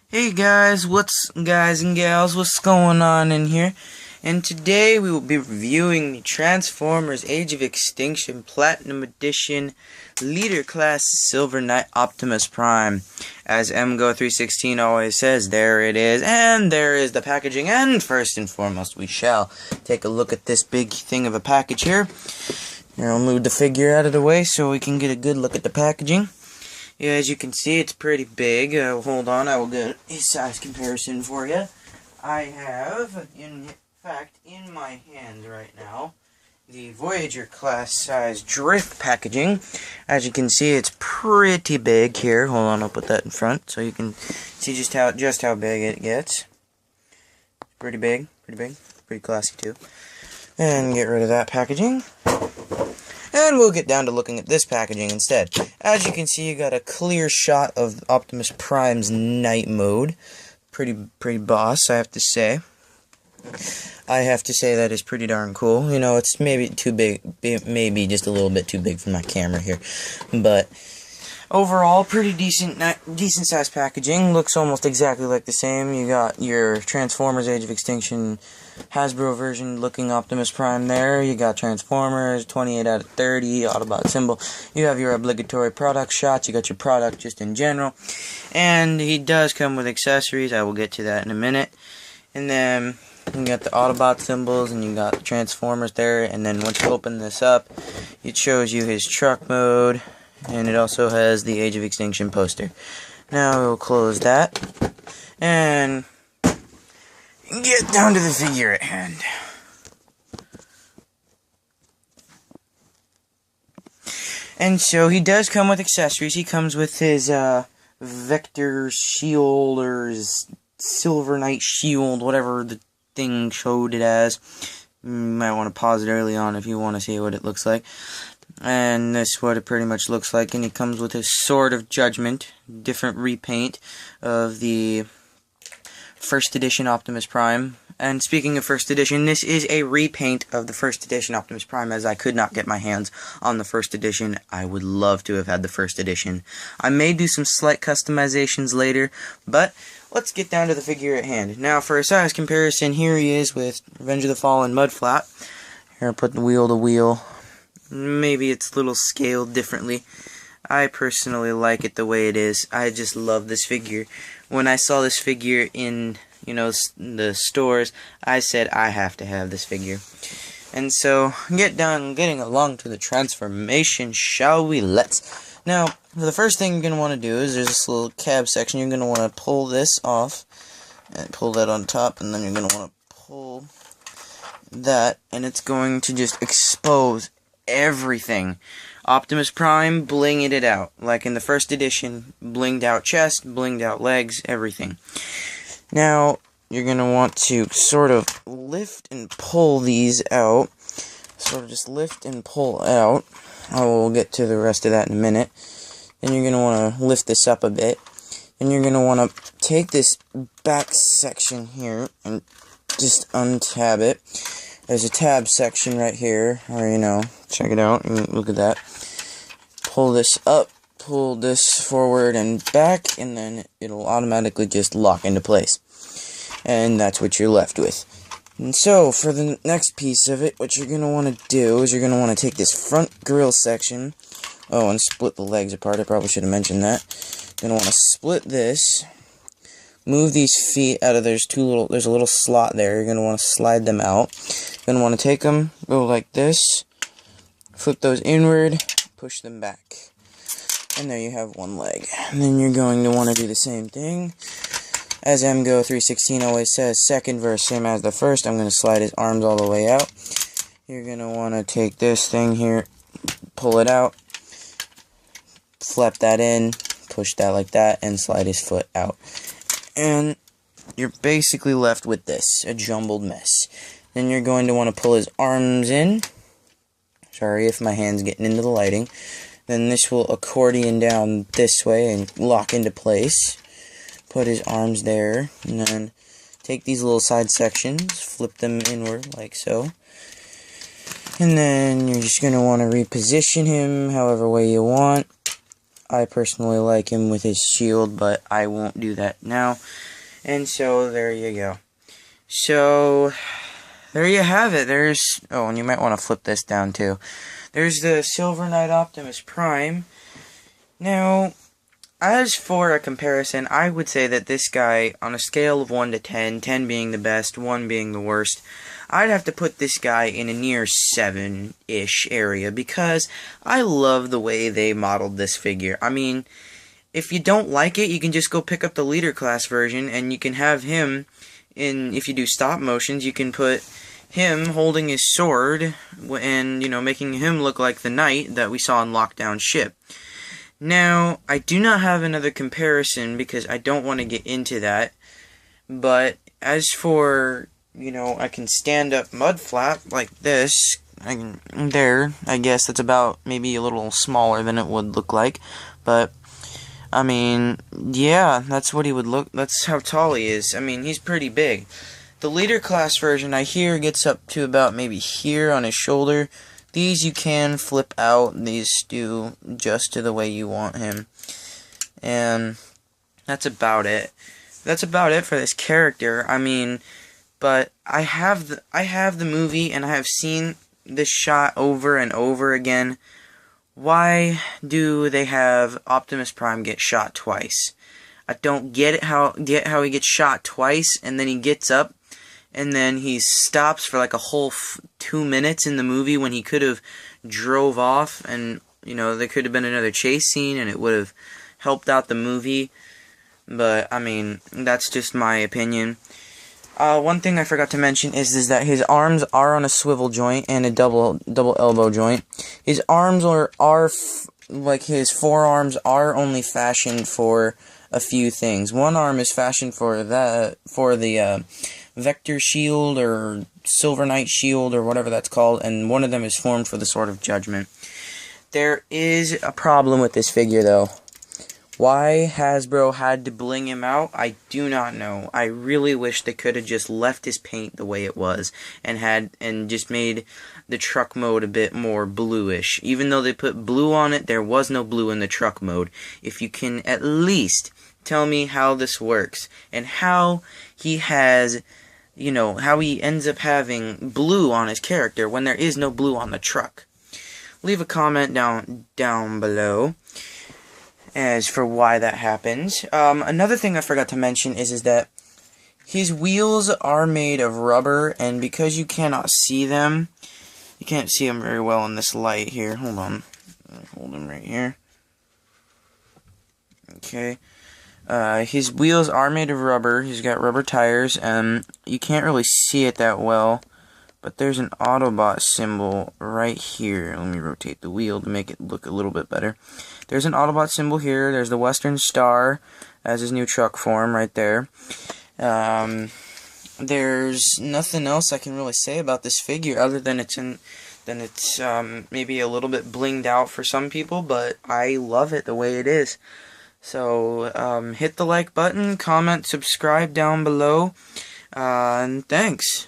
Hey guys and gals, what's going on in here? And today we will be reviewing the Transformers Age of Extinction Platinum Edition Leader Class Silver Knight Optimus Prime. As MGO316 always says, there it is, and there is the packaging, and first and foremost we shall take a look at this big thing of a package here. Here, I'll move the figure out of the way so we can get a good look at the packaging. Yeah, as you can see, it's pretty big. Hold on, I will get a size comparison for you. I have, in fact, in my hands right now, the Voyager class size drift packaging. As you can see, it's pretty big here. Hold on, I'll put that in front so you can see just how big it gets. Pretty big, pretty classy too. And get rid of that packaging. And we'll get down to looking at this packaging instead. As you can see, you got a clear shot of Optimus Prime's night mode. Pretty boss, I have to say. That is pretty darn cool. You know, it's maybe too big, maybe just a little bit too big for my camera here. But overall, pretty decent sized packaging. Looks almost exactly like the same. You got your Transformers Age of Extinction Hasbro version looking Optimus Prime there. You got Transformers, 28 out of 30, Autobot symbol. You have your obligatory product shots. You got your product just in general. And he does come with accessories. I will get to that in a minute. And then you got the Autobot symbols and you got the Transformers there. And then once you open this up, it shows you his truck mode. And it also has the Age of Extinction poster. Now we'll close that. And get down to the figure at hand. And so he does come with accessories. He comes with his Vector shield or his Silver Knight shield, whatever the thing showed it as. You might want to pause it early on if you want to see what it looks like. And this is what it pretty much looks like. And he comes with his Sword of Judgment, different repaint of the first edition Optimus Prime. And speaking of first edition, this is a repaint of the first edition Optimus Prime, as I could not get my hands on the first edition. I would love to have had the first edition. I may do some slight customizations later, but let's get down to the figure at hand. Now, for a size comparison, here he is with Revenge of the Fallen Mudflap. Here, I'll put the wheel to wheel. Maybe it's a little scaled differently. I personally like it the way it is. I just love this figure. When I saw this figure in, the stores, I said I have to have this figure. And so, getting along to the transformation, shall we? Let's. Now, the first thing you're going to want to do is there's this little cab section. You're going to want to pull this off and pull that on top, and then you're going to want to pull that, and it's going to just expose everything. Optimus Prime blinged it out. Like in the first edition, blinged out chest, blinged out legs, everything. Now, you're going to want to sort of lift and pull these out. Sort of just lift and pull out. I will get to the rest of that in a minute. Then you're going to want to lift this up a bit. Then you're going to want to take this back section here and just untab it. There's a tab section right here, or check it out, and look at that. Pull this up, pull this forward and back, and then it'll automatically just lock into place. And that's what you're left with. And so, for the next piece of it, what you're going to want to do is you're going to want to take this front grille section, and split the legs apart. I probably should have mentioned that. You're going to want to split this. Move these feet out of, there's a little slot there. You're going to want to slide them out. You're going to want to take them, go like this, flip those inward, push them back. And there you have one leg. And then you're going to want to do the same thing. As MGO316 always says, second verse, same as the first. I'm going to slide his arms all the way out. You're going to want to take this thing here, pull it out, flap that in, push that like that, and slide his foot out. And you're basically left with this, a jumbled mess. Then you're going to want to pull his arms in. Sorry if my hand's getting into the lighting. Then this will accordion down this way and lock into place. Put his arms there. And then take these little side sections, flip them inward like so. And then you're just going to want to reposition him however way you want. I personally like him with his shield, but I won't do that now. And so, there you go. So, there you have it. Oh, and you might want to flip this down too. There's the Silver Knight Optimus Prime. Now, as for a comparison, I would say that this guy, on a scale of 1 to 10, 10 being the best, 1 being the worst, I'd have to put this guy in a near 7-ish area, because I love the way they modeled this figure. I mean, if you don't like it, you can just go pick up the leader class version, and you can have him if you do stop motions, you can put him holding his sword, and, making him look like the knight that we saw in Lockdown Ship. Now, I do not have another comparison because I don't want to get into that, but as for, I can stand up mud flap like this, I guess that's about maybe a little smaller than it would look like, but, I mean, yeah, that's what he would look, that's how tall he is. I mean, he's pretty big. The leader class version, I hear, gets up to about maybe here on his shoulder. These you can flip out, these do just to the way you want him. And that's about it. That's about it for this character. I mean, but I have the movie, and I have seen this shot over and over again. Why do they have Optimus Prime get shot twice? I don't get how he gets shot twice, and then he gets up, and then he stops for like a whole 2 minutes in the movie when he could have drove off, and, there could have been another chase scene, and it would have helped out the movie. But, I mean, that's just my opinion. One thing I forgot to mention is that his arms are on a swivel joint and a double elbow joint. His arms like his forearms are only fashioned for a few things. One arm is fashioned for the Vector Shield or Silver Knight Shield or whatever that's called, and one of them is formed for the Sword of Judgment. There is a problem with this figure, though. Why Hasbro had to bling him out, I do not know. I really wish they could have just left his paint the way it was and just made the truck mode a bit more bluish. Even though they put blue on it, there was no blue in the truck mode. If you can at least tell me how this works and how he has, how he ends up having blue on his character when there is no blue on the truck. Leave a comment down below as for why that happens. Another thing I forgot to mention is that his wheels are made of rubber, and because you cannot see them, you can't see them very well in this light here. Hold on. Hold them right here. Okay. His wheels are made of rubber. He's got rubber tires, and you can't really see it that well, but there's an Autobot symbol right here. Let me rotate the wheel to make it look a little bit better. There's an Autobot symbol here. There's the Western Star as his new truck form right there. There's nothing else I can really say about this figure other than it's maybe a little bit blinged out for some people, but I love it the way it is. So hit the like button, comment, subscribe down below, and thanks.